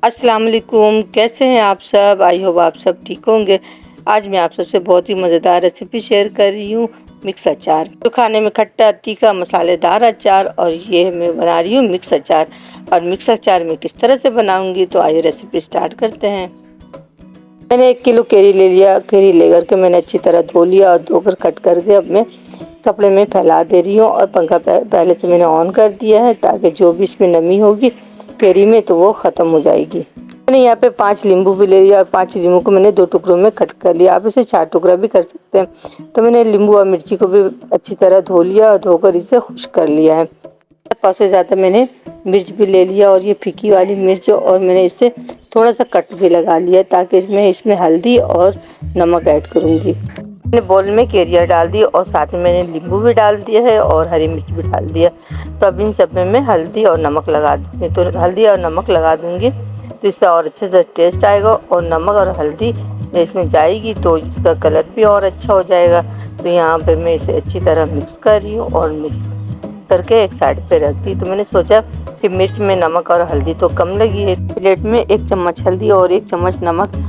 अस्सलाम वालेकुम, कैसे हैं आप सब। आई होप आप सब ठीक होंगे। आज मैं आप सबसे बहुत ही मज़ेदार रेसिपी शेयर कर रही हूँ, मिक्स अचार। तो खाने में खट्टा तीखा मसालेदार अचार, और ये मैं बना रही हूँ मिक्स अचार। और मिक्स अचार मैं किस तरह से बनाऊँगी, तो आइए रेसिपी स्टार्ट करते हैं। मैंने 1 किलो केरी ले लिया। केरी लेकर के मैंने अच्छी तरह धो लिया और धोकर कट करके अब मैं कपड़े में फैला दे रही हूँ। और पंखा पहले से मैंने ऑन कर दिया है, ताकि जो भी इसमें नमी होगी केरी में तो वो ख़त्म हो जाएगी। मैंने यहाँ पे 5 नींबू भी ले लिया, और 5 नींबू को मैंने 2 टुकड़ों में कट कर लिया। आप इसे 4 टुकड़ा भी कर सकते हैं। तो मैंने नींबू और मिर्ची को भी अच्छी तरह धो लिया और धोकर इसे खुश्क कर लिया है। 5 से ज़्यादा मैंने मिर्च भी ले लिया, और ये फीकी वाली मिर्च, और मैंने इसे थोड़ा सा कट भी लगा लिया, ताकि इसमें हल्दी और नमक ऐड करूँगी। मैंने बोल में केरिया डाल दी, और साथ में मैंने नींबू भी डाल दिया है और हरी मिर्च भी डाल दिया। तो अब इन सब में मैं हल्दी और नमक लगा दूँगी। तो हल्दी और नमक लगा दूँगी तो इससे और अच्छे से टेस्ट आएगा, और नमक और हल्दी इसमें जाएगी तो इसका कलर भी और अच्छा हो जाएगा। तो यहाँ पे मैं इसे अच्छी तरह मिक्स कर रही हूँ, और मिक्स करके एक साइड पे रख दी। तो मैंने सोचा कि मिर्च में नमक और हल्दी तो कम लगी है। प्लेट में 1 चम्मच हल्दी और 1 चम्मच नमक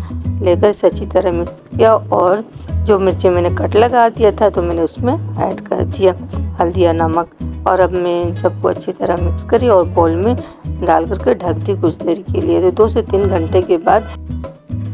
लेकर इसे अच्छी तरह मिक्स किया, और जो मिर्ची मैंने कट लगा दिया था तो मैंने उसमें ऐड कर दिया हल्दी और नमक। और अब मैं इन सबको अच्छी तरह मिक्स करी और बोल में डाल करके ढक दी कुछ देर के लिए। तो 2 से 3 घंटे के बाद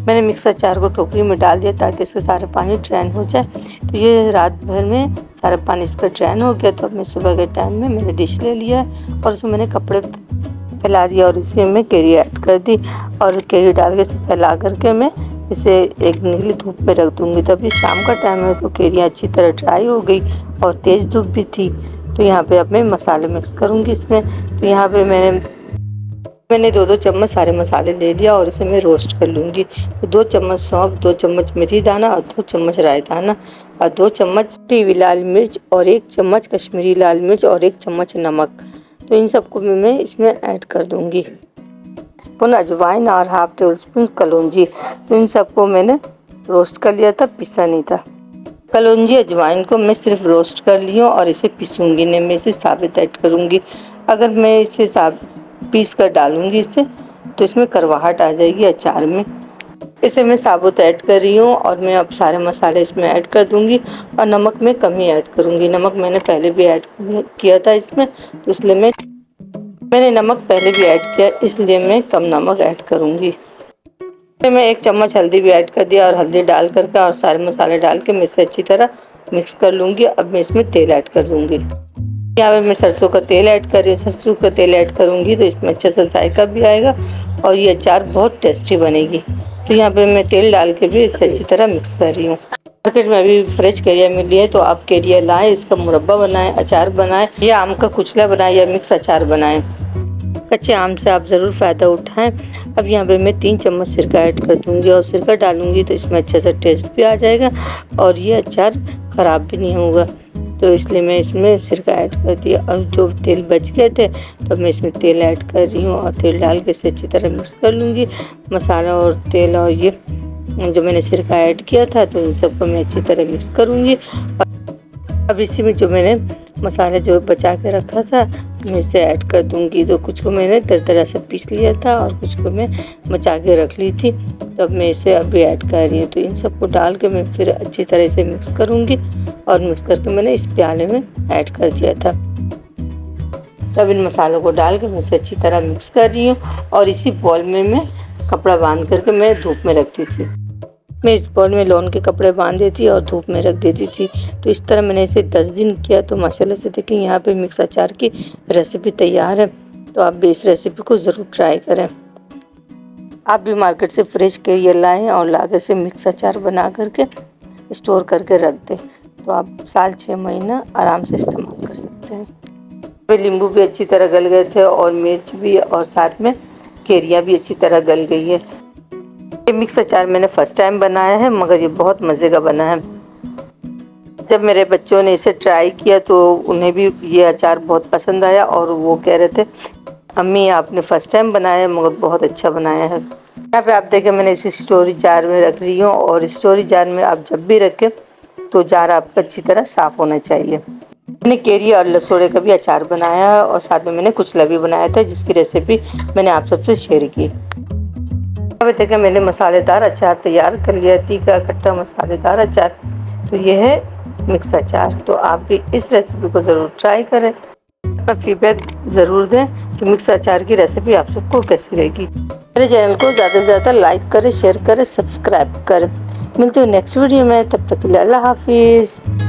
मैंने मिक्स अचार को टोकरी में डाल दिया, ताकि इसका सारा पानी ड्रेन हो जाए। तो ये रात भर में सारा पानी इसका ड्रेन हो गया। तो अब मैं सुबह के टाइम में मैंने डिश ले लिया, और उसमें मैंने कपड़े फैला दिया, और इसमें मैं केरी ऐड कर दी, और केरी डाल के इसे फैला करके मैं इसे एक नीली धूप में रख दूँगी। तो अभी शाम का टाइम है, तो केरियाँ अच्छी तरह ड्राई हो गई और तेज़ धूप भी थी। तो यहाँ पे अब मैं मसाले मिक्स करूँगी इसमें। तो यहाँ पे मैंने 2-2 चम्मच सारे मसाले ले लिया, और इसे मैं रोस्ट कर लूँगी। तो 2 चम्मच सौंफ, 2 चम्मच मेथी दाना, और 2 चम्मच राई दाना, और 2 चम्मच टीवी लाल मिर्च, और 1 चम्मच कश्मीरी लाल मिर्च, और 1 चम्मच नमक। तो इन सबको मैं इसमें ऐड कर दूँगी। स्पून अजवाइन और हाफ टेबल स्पून कलौंजी। तो इन सबको मैंने रोस्ट कर लिया था, पिसा नहीं था। कलौंजी अजवाइन को मैं सिर्फ रोस्ट कर ली हूँ, और इसे पीसूँगी नहीं, मैं इसे साबित ऐड करूँगी। अगर मैं इसे पीस कर डालूँगी इसे, तो इसमें करवाहट आ जाएगी अचार में। इसे मैं साबुत ऐड कर रही हूँ, और मैं अब सारे मसाले इसमें ऐड कर दूँगी। और नमक मैं कम ही ऐड करूँगी। नमक मैंने पहले भी ऐड किया था इसमें, तो इसलिए मैंने नमक पहले भी ऐड किया, इसलिए मैं कम नमक ऐड करूँगी। फिर मैं 1 चम्मच हल्दी भी ऐड कर दिया, और हल्दी डाल करके और सारे मसाले डाल के मैं इसे अच्छी तरह मिक्स कर लूँगी। अब मैं इसमें तेल ऐड कर दूँगी। यहाँ पे मैं सरसों का तेल ऐड कर रही हूँ। सरसों का तेल ऐड करूँगी तो इसमें अच्छा सा जायका भी आएगा, और ये अचार बहुत टेस्टी बनेगी। तो यहाँ पे मैं तेल डाल के भी इसे अच्छी तरह मिक्स कर रही हूँ। मार्केट में अभी फ्रेश केरिया मिल रही है, तो आप केरिया लाएँ, इसका मुरब्बा बनाएं, अचार बनाएं, या आम का कुचला बनाएं, या मिक्स अचार बनाएं। कच्चे आम से आप ज़रूर फ़ायदा उठाएं। अब यहाँ पे मैं 3 चम्मच सिरका ऐड कर दूँगी, और सिरका डालूँगी तो इसमें अच्छा सा टेस्ट भी आ जाएगा, और ये अचार ख़राब भी नहीं होगा। तो इसलिए मैं इसमें सिरका ऐड कर दिया। और जो तेल बच गए थे, तो मैं इसमें तेल ऐड कर रही हूँ, और तेल डाल के इसे अच्छी तरह मिक्स कर लूँगी। मसाला और तेल और ये जो मैंने सिरका ऐड किया था, तो इन सबको मैं अच्छी तरह मिक्स करूँगी। अब इसी में जो मैंने मसाले जो बचा के रखा था, मैं इसे ऐड कर दूंगी। तो कुछ को मैंने दरदरा से पीस लिया था, और कुछ को मैं बचा के रख ली थी। तो अब मैं इसे अभी ऐड कर रही हूँ। तो इन सबको डाल के मैं फिर अच्छी तरह से मिक्स करूँगी, और मिक्स करके मैंने इस प्याले में ऐड कर दिया था। तब इन मसालों को डाल के मैं इसे अच्छी तरह मिक्स कर रही हूँ, और इसी बॉल में मैं कपड़ा बांध करके मैं धूप में रखती थी। मैं इस बॉल में लॉन के कपड़े बांध देती और धूप में रख देती थी। तो इस तरह मैंने इसे 10 दिन किया। तो माशाल्लाह से देखिए, यहाँ पे मिक्स अचार की रेसिपी तैयार है। तो आप भी इस रेसिपी को ज़रूर ट्राई करें। आप भी मार्केट से फ्रेश केरिया लाएँ, और ला के इसे मिक्स अचार बना करके स्टोर करके रख दें। तो आप साल 6 महीना आराम से इस्तेमाल कर सकते हैं। नींबू भी अच्छी तरह गल गए थे, और मिर्च भी, और साथ में केरिया भी अच्छी तरह गल गई है। ये मिक्स अचार मैंने फ़र्स्ट टाइम बनाया है, मगर ये बहुत मज़े का बना है। जब मेरे बच्चों ने इसे ट्राई किया तो उन्हें भी ये अचार बहुत पसंद आया, और वो कह रहे थे, अम्मी आपने फ़र्स्ट टाइम बनाया है, मगर बहुत अच्छा बनाया है। यहाँ पे आप देखें, मैंने इसे स्टोरी जार में रख रही हूँ, और स्टोरी जार में आप जब भी रखें तो जार आपका अच्छी तरह साफ़ होना चाहिए। मैंने केरी और लसोड़े का भी अचार बनाया है, और साथ में मैंने कुचला भी बनाया था, जिसकी रेसिपी मैंने आप सबसे शेयर की। अब देखिए मैंने मसालेदार अचार तैयार कर लिया, तीखा खट्टा मसालेदार अचार। तो ये है मिक्स अचार। तो आप भी इस रेसिपी को ज़रूर ट्राई करें, अपना फीडबैक ज़रूर दें कि मिक्स अचार की रेसिपी आप सबको कैसी लगी। मेरे चैनल को ज़्यादा से ज़्यादा लाइक करें, शेयर करें, सब्सक्राइब करें। मिलते हैं नेक्स्ट वीडियो में, तब तक के लिए अल्लाह हाफिज़।